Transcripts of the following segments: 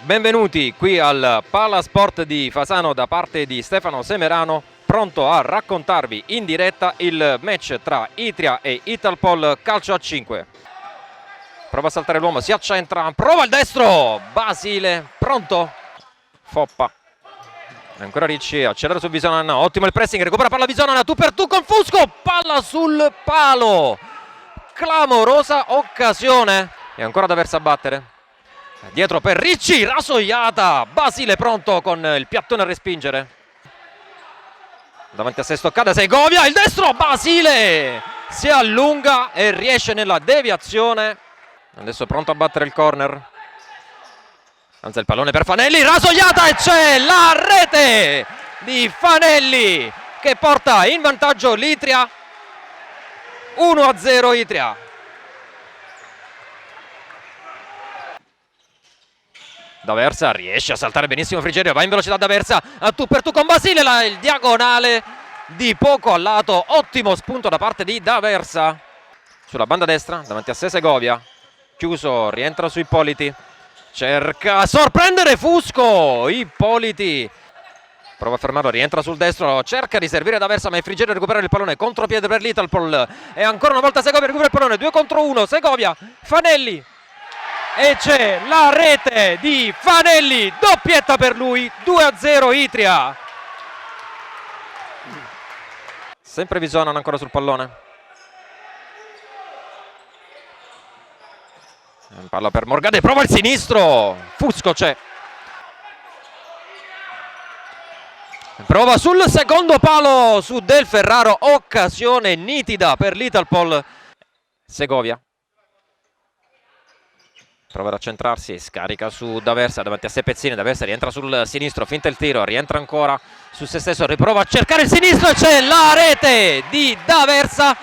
Benvenuti qui al Palasport di Fasano da parte di Stefano Semerano, pronto a raccontarvi in diretta il match tra Itria e Italpol calcio a 5. Prova a saltare l'uomo, si accentra, prova il destro, Basile, pronto, Foppa. Ancora Ricci, accelera su Visonan, ottimo il pressing, recupera palla Visonan, tu per tu con Fusco, palla sul palo, clamorosa occasione e ancora D'Aversa a battere. Dietro per Ricci, rasoiata, Basile pronto con il piattone a respingere. Davanti a sé stoccata Segovia, il destro, Basile si allunga e riesce nella deviazione. Adesso pronto a battere il corner. Anzi il pallone per Fanelli, rasoiata e c'è la rete di Fanelli che porta in vantaggio l'Itria. 1-0 Itria. D'Aversa riesce a saltare benissimo Frigerio, va in velocità D'Aversa, a tu per tu con Basile, il diagonale di poco al lato, ottimo spunto da parte di D'Aversa. Sulla banda destra, davanti a sé Segovia, chiuso, rientra su Ippoliti, cerca a sorprendere Fusco, Ippoliti prova a fermarlo, rientra sul destro, cerca di servire D'Aversa ma è Frigerio a recuperare il pallone, contropiede per l'Italpol e ancora una volta Segovia recupera il pallone, 2 contro 1, Segovia, Fanelli. E c'è la rete di Fanelli, doppietta per lui, 2-0 Itria. Sempre Visonan ancora sul pallone. Palla per Morgade, prova il sinistro, Fusco c'è. Prova sul secondo palo su Del Ferraro, occasione nitida per l'Italpol. Segovia. Prova ad accentrarsi, scarica su D'Aversa, davanti a sé Pezzini, D'Aversa rientra sul sinistro, finta il tiro, rientra ancora su se stesso, riprova a cercare il sinistro e c'è la rete di D'Aversa,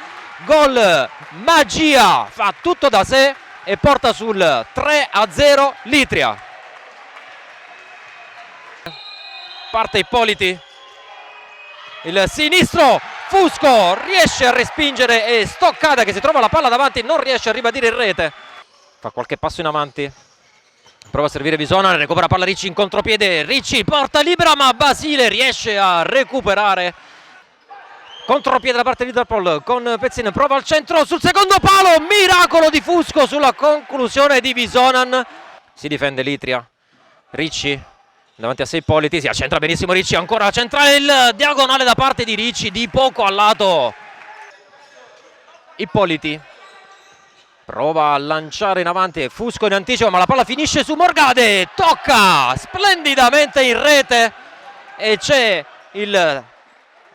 gol magia, fa tutto da sé e porta sul 3-0 l'Itria. Parte Ippoliti, il sinistro, Fusco riesce a respingere e Stoccata che si trova la palla davanti non riesce a ribadire in rete. Fa qualche passo in avanti, prova a servire Visonan, recupera palla Ricci in contropiede, Ricci porta libera ma Basile riesce a recuperare. Contropiede da parte di Italpol con Pezzin, prova al centro sul secondo palo, miracolo di Fusco sulla conclusione di Visonan. Si difende l'Itria, Ricci davanti a sé Ippoliti, si accentra benissimo Ricci, ancora a centrare il diagonale da parte di Ricci, di poco al lato Ippoliti. Prova a lanciare in avanti, Fusco in anticipo ma la palla finisce su Morgade, tocca splendidamente in rete e c'è il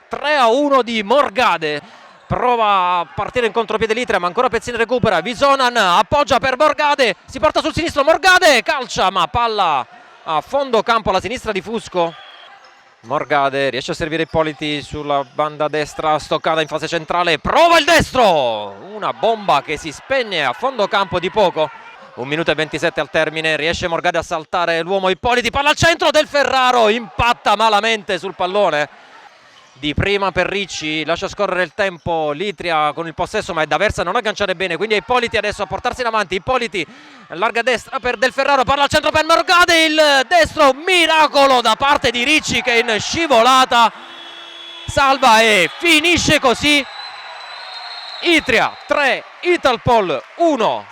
3-1 di Morgade. Prova a partire in contropiede l'Itria ma ancora Pezzini recupera, Visonan appoggia per Morgade, si porta sul sinistro, Morgade calcia ma palla a fondo campo alla sinistra di Fusco. Morgade riesce a servire Ippoliti sulla banda destra, Stoccata in fase centrale, prova il destro, una bomba che si spegne a fondo campo di poco. 1 minuto e 27 al termine, riesce Morgade a saltare l'uomo Ippoliti, palla al centro, Del Ferraro impatta malamente sul pallone. Di prima per Ricci, lascia scorrere il tempo l'Itria con il possesso ma è D'Aversa non agganciare bene, quindi è Ippoliti adesso a portarsi in avanti, Ippoliti larga destra per Del Ferraro, palla al centro per Morgade, il destro, miracolo da parte di Ricci che in scivolata salva e finisce così. Itria 3, Italpol 1.